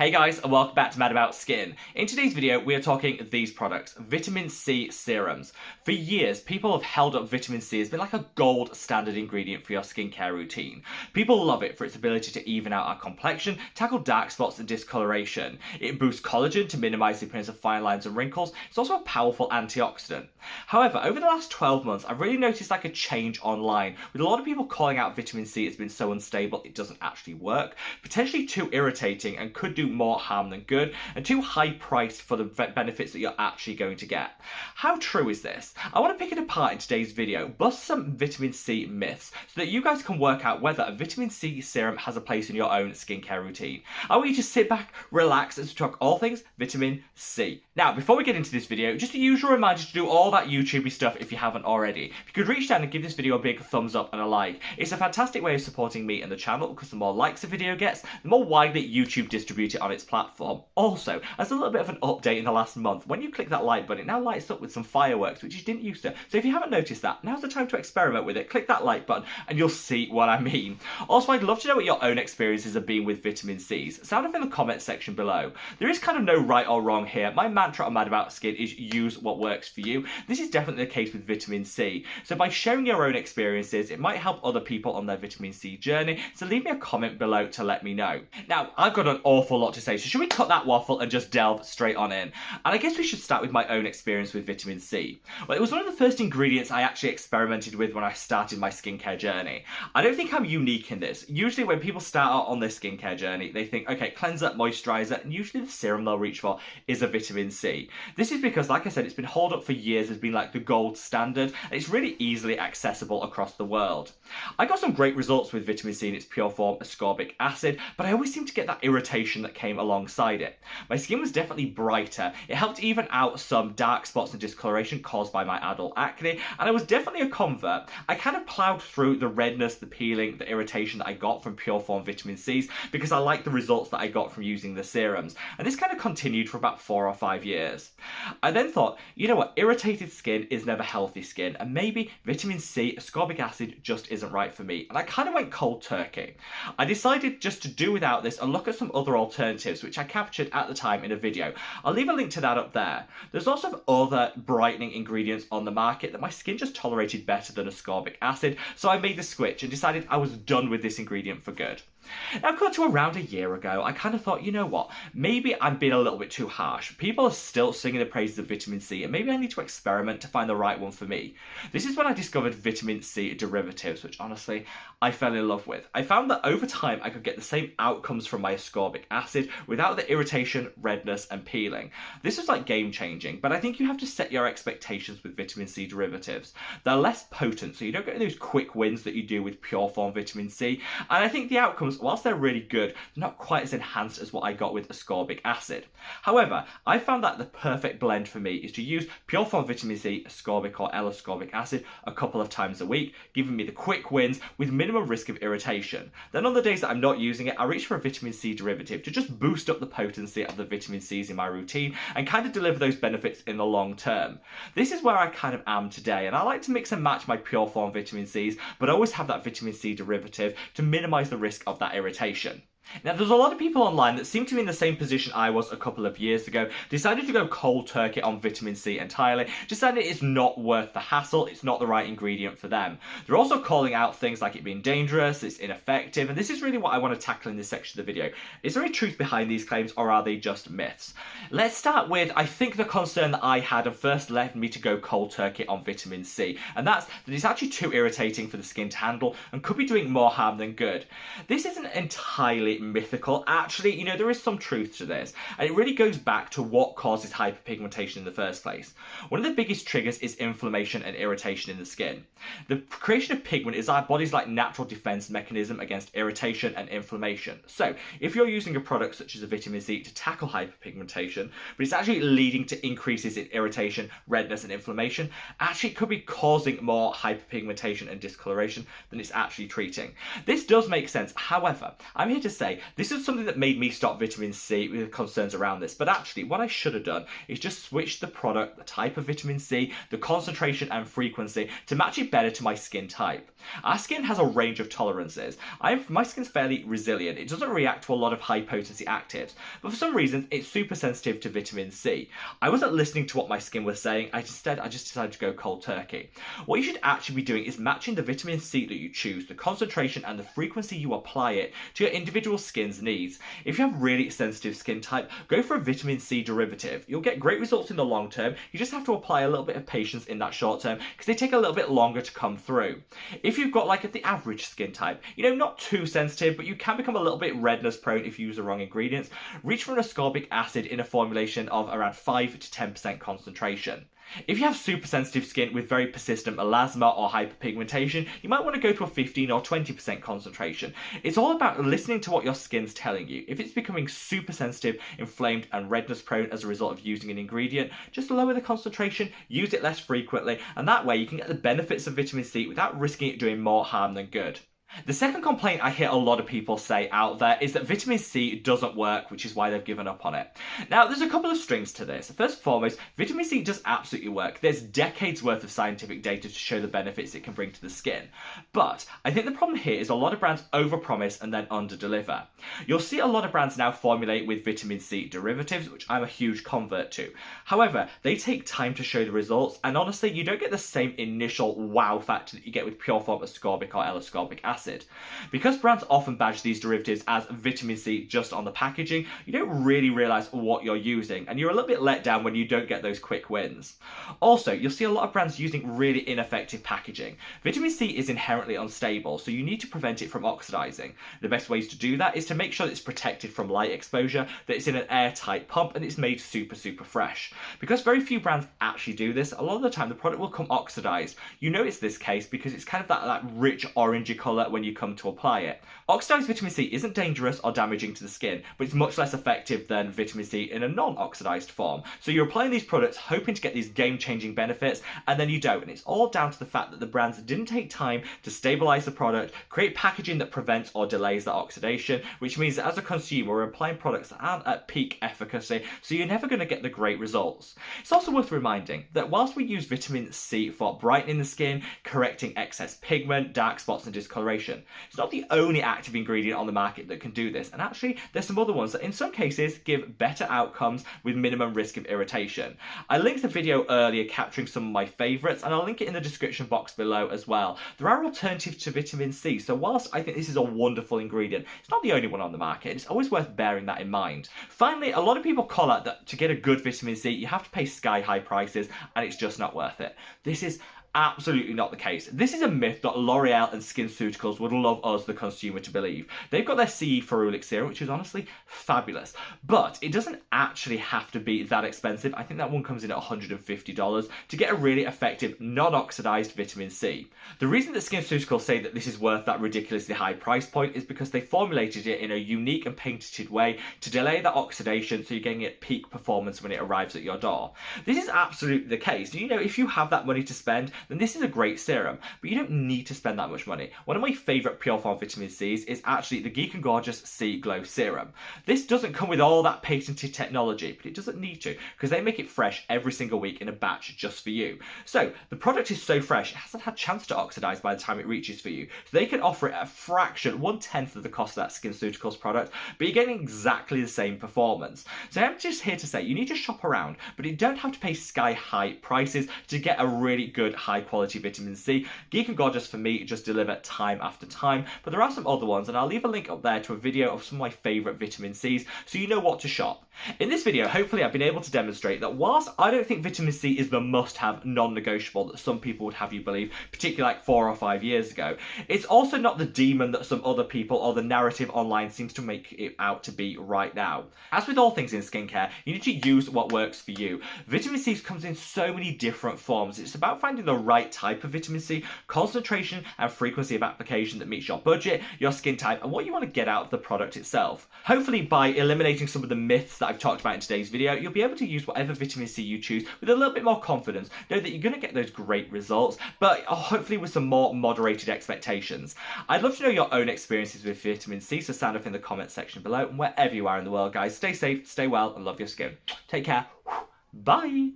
Hey guys, and welcome back to Mad About Skin. In today's video, we are talking these products, vitamin C serums. For years, people have held up vitamin C as been like a gold standard ingredient for your skincare routine. People love it for its ability to even out our complexion, tackle dark spots and discoloration. It boosts collagen to minimize the appearance of fine lines and wrinkles. It's also a powerful antioxidant. However, over the last 12 months, I've really noticed like a change online, with a lot of people calling out vitamin C as being so unstable it doesn't actually work, potentially too irritating and could do more harm than good, and too high priced for the benefits that you're actually going to get. How true is this? I want to pick it apart in today's video, bust some vitamin C myths, so that you guys can work out whether a vitamin C serum has a place in your own skincare routine. I want you to sit back, relax, and talk all things vitamin C. Now, before we get into this video, just a usual reminder to do all that YouTubey stuff if you haven't already. If you could reach down and give this video a big thumbs up and a like. It's a fantastic way of supporting me and the channel, because the more likes a video gets, the more widely YouTube distributes it on its platform. Also, as a little bit of an update in the last month, when you click that like button, it now lights up with some fireworks, which you didn't used to. So if you haven't noticed that, now's the time to experiment with it. Click that like button and you'll see what I mean. Also, I'd love to know what your own experiences have been with vitamin C's. Sound off in the comment section below. There is kind of no right or wrong here. My mantra on Mad About Skin is use what works for you. This is definitely the case with vitamin C. So by sharing your own experiences, it might help other people on their vitamin C journey. So leave me a comment below to let me know. Now, I've got an awful lot to say, so should we cut that waffle and just delve straight on in? And I guess we should start with my own experience with vitamin C. Well, it was one of the first ingredients I actually experimented with when I started my skincare journey. I don't think I'm unique in this. Usually when people start out on their skincare journey, they think, okay, cleanser, moisturizer, and usually the serum they'll reach for is a vitamin C. This is because, like I said, it's been held up for years as being like the gold standard, and it's really easily accessible across the world. I got some great results with vitamin C in its pure form, ascorbic acid, but I always seemed to get that irritation that came alongside it. My skin was definitely brighter. It helped even out some dark spots and discoloration caused by my adult acne, and I was definitely a convert. I kind of plowed through the redness, the peeling, the irritation that I got from pure form vitamin C's because I liked the results that I got from using the serums, and this kind of continued for about 4 or 5 years. I then thought, you know what, irritated skin is never healthy skin, and maybe vitamin C, ascorbic acid just isn't right for me, and I kind of went cold turkey. I decided just to do without this and look at some other alternatives, which I captured at the time in a video. I'll leave a link to that up there. There's also other brightening ingredients on the market that my skin just tolerated better than ascorbic acid, so I made the switch and decided I was done with this ingredient for good. Now, cut to around a year ago, I kind of thought, you know what, maybe I'm being a little bit too harsh. People are still singing the praises of vitamin C, and maybe I need to experiment to find the right one for me. This is when I discovered vitamin C derivatives, which honestly, I fell in love with. I found that over time, I could get the same outcomes from my ascorbic acid without the irritation, redness, and peeling. This was like game changing, but I think you have to set your expectations with vitamin C derivatives. They're less potent, so you don't get those quick wins that you do with pure form vitamin C, and I think the outcomes, whilst they're really good, they're not quite as enhanced as what I got with ascorbic acid. However, I found that the perfect blend for me is to use pure form vitamin C, ascorbic or L-ascorbic acid a couple of times a week, giving me the quick wins with minimum risk of irritation. Then on the days that I'm not using it, I reach for a vitamin C derivative to just boost up the potency of the vitamin C's in my routine and kind of deliver those benefits in the long term. This is where I kind of am today, and I like to mix and match my pure form vitamin C's, but always have that vitamin C derivative to minimize the risk of that irritation. Now, there's a lot of people online that seem to be in the same position I was a couple of years ago, decided to go cold turkey on vitamin C entirely, decided it's not worth the hassle, it's not the right ingredient for them. They're also calling out things like it being dangerous, it's ineffective, and this is really what I want to tackle in this section of the video. Is there any truth behind these claims, or are they just myths? Let's start with, I think, the concern that I had and first led me to go cold turkey on vitamin C, and that's that it's actually too irritating for the skin to handle and could be doing more harm than good. This isn't entirely mythical. Actually, you know, there is some truth to this, and it really goes back to what causes hyperpigmentation in the first place. One of the biggest triggers is inflammation and irritation in the skin. The creation of pigment is our body's like natural defense mechanism against irritation and inflammation. So if you're using a product such as a vitamin C to tackle hyperpigmentation, but it's actually leading to increases in irritation, redness, and inflammation, actually it could be causing more hyperpigmentation and discoloration than it's actually treating. This does make sense. However, I'm here to say, this is something that made me stop vitamin C with concerns around this, but actually what I should have done is just switch the product, the type of vitamin C, the concentration and frequency to match it better to my skin type. Our skin has a range of tolerances. My skin's fairly resilient. It doesn't react to a lot of high potency actives, but for some reason it's super sensitive to vitamin C. I wasn't listening to what my skin was saying. I just decided to go cold turkey. What you should actually be doing is matching the vitamin C that you choose, the concentration and the frequency you apply it to your individual skin's needs. If you have really sensitive skin type, go for a vitamin C derivative. You'll get great results in the long term. You just have to apply a little bit of patience in that short term because they take a little bit longer to come through. If you've got like the average skin type, not too sensitive, but you can become a little bit redness prone if you use the wrong ingredients, reach for an ascorbic acid in a formulation of around 5 to 10% concentration. If you have super sensitive skin with very persistent melasma or hyperpigmentation, you might want to go to a 15 or 20% concentration. It's all about listening to what your skin's telling you. If it's becoming super sensitive, inflamed and redness prone as a result of using an ingredient, just lower the concentration, use it less frequently, and that way you can get the benefits of vitamin C without risking it doing more harm than good. The second complaint I hear a lot of people say out there is that vitamin C doesn't work, which is why they've given up on it. Now, there's a couple of strings to this. First and foremost, vitamin C does absolutely work. There's decades worth of scientific data to show the benefits it can bring to the skin. But I think the problem here is a lot of brands overpromise and then underdeliver. You'll see a lot of brands now formulate with vitamin C derivatives, which I'm a huge convert to. However, they take time to show the results, and honestly, you don't get the same initial wow factor that you get with pure form ascorbic or L-ascorbic acid. Because brands often badge these derivatives as vitamin C just on the packaging, you don't really realise what you're using, and you're a little bit let down when you don't get those quick wins. Also, you'll see a lot of brands using really ineffective packaging. Vitamin C is inherently unstable, so you need to prevent it from oxidising. The best ways to do that is to make sure that it's protected from light exposure, that it's in an airtight pump, and it's made super fresh. Because very few brands actually do this, a lot of the time the product will come oxidised. You know it's this case because it's kind of that rich orangey colour when you come to apply it. Oxidized vitamin C isn't dangerous or damaging to the skin, but it's much less effective than vitamin C in a non-oxidized form. So you're applying these products hoping to get these game-changing benefits, and then you don't. And it's all down to the fact that the brands didn't take time to stabilize the product, create packaging that prevents or delays that oxidation, which means that as a consumer, we're applying products that aren't at peak efficacy, so you're never going to get the great results. It's also worth reminding that whilst we use vitamin C for brightening the skin, correcting excess pigment, dark spots and discoloration, it's not the only active ingredient on the market that can do this, and actually there's some other ones that in some cases give better outcomes with minimum risk of irritation. I linked a video earlier capturing some of my favourites, and I'll link it in the description box below as well. There are alternatives to vitamin C, so whilst I think this is a wonderful ingredient, it's not the only one on the market, and it's always worth bearing that in mind. Finally, a lot of people call out that to get a good vitamin C you have to pay sky high prices, and it's just not worth it. This is absolutely not the case. This is a myth that L'Oreal and SkinCeuticals would love us, the consumer, to believe. They've got their CE ferulic serum, which is honestly fabulous, but it doesn't actually have to be that expensive. I think that one comes in at $150 to get a really effective non-oxidized vitamin C. The reason that SkinCeuticals say that this is worth that ridiculously high price point is because they formulated it in a unique and patented way to delay that oxidation, so you're getting it peak performance when it arrives at your door. This is absolutely the case. If you have that money to spend, then this is a great serum, but you don't need to spend that much money. One of my favourite pure form vitamin C's is actually the Geek & Gorgeous C Glow Serum. This doesn't come with all that patented technology, but it doesn't need to, because they make it fresh every single week in a batch just for you. So the product is so fresh, it hasn't had a chance to oxidise by the time it reaches for you. So they can offer it at a fraction, 1/10 of the cost of that SkinCeuticals product, but you're getting exactly the same performance. So I'm just here to say, you need to shop around, but you don't have to pay sky high prices to get a really good high quality vitamin C. Geek & Gorgeous for me just deliver time after time, but there are some other ones, and I'll leave a link up there to a video of some of my favourite vitamin C's so you know what to shop. In this video, hopefully I've been able to demonstrate that whilst I don't think vitamin C is the must-have non-negotiable that some people would have you believe, particularly like 4 or 5 years ago, it's also not the demon that some other people or the narrative online seems to make it out to be right now. As with all things in skincare, you need to use what works for you. Vitamin C comes in so many different forms. It's about finding the right type of vitamin C, concentration and frequency of application that meets your budget, your skin type, and what you want to get out of the product itself. Hopefully by eliminating some of the myths that I've talked about in today's video, you'll be able to use whatever vitamin C you choose with a little bit more confidence. Know that you're going to get those great results, but hopefully with some more moderated expectations. I'd love to know your own experiences with vitamin C, so sound off in the comment section below. And wherever you are in the world, guys, stay safe, stay well, and love your skin. Take care. Bye.